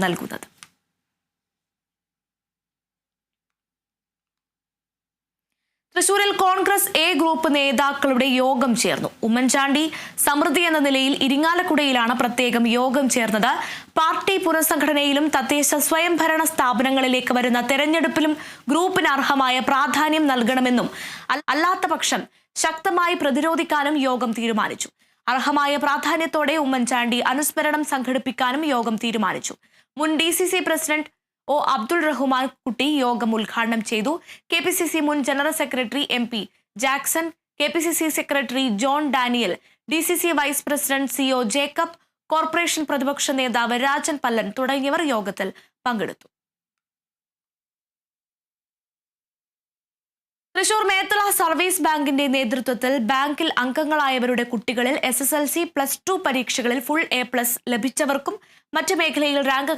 നൽകുന്നത്. തൃശൂരിൽ Congress A group നേതാക്കളുടെ യോഗം ചേർന്നു. ഉമ്മൻചാണ്ടി സമൃദ്ധി എന്ന നിലയിൽ ഇരിങ്ങാലക്കുടയിലാണ് പ്രത്യേകം യോഗം ചേർന്നത്. പാർട്ടി പുനഃസംഘടനയിലും തദ്ദേശ സ്വയംഭരണ സ്ഥാപനങ്ങളിലേക്ക് വരുന്ന തെരഞ്ഞെടുപ്പിലും ഗ്രൂപ്പിന് അർഹമായ പ്രാധാന്യം നൽകണമെന്നും അല്ലാത്ത പക്ഷം ശക്തമായി പ്രതിരോധിക്കാനും യോഗം തീരുമാനിച്ചു. അർഹമായ പ്രാധാന്യത്തോടെ ഉമ്മൻചാണ്ടി അനുസ്മരണം സംഘടിപ്പിക്കാനും യോഗം തീരുമാനിച്ചു. മുൻ DCC പ്രസിഡന്റ് ഒ. അബ്ദുൾ റഹ്മാൻ കുട്ടി യോഗം ഉദ്ഘാടനം ചെയ്തു. KPCC മുൻ general secretary MP Jackson, KPCC secretary John Daniel, DCC vice president CO Jacob, corporation പ്രതിപക്ഷ നേതാവ് രാജൻ പല്ലൻ തുടങ്ങിയവർ യോഗത്തിൽ പങ്കെടുത്തു. തൃശൂർ മേത്തല സർവീസ് ബാങ്കിന്റെ നേതൃത്വത്തിൽ ബാങ്കിൽ അംഗങ്ങളായവരുടെ കുട്ടികളിൽ SSLC+2 പരീക്ഷകളിൽ ഫുൾ A+ ലഭിച്ചവർക്കും മറ്റ് മേഖലയിൽ റാങ്ക്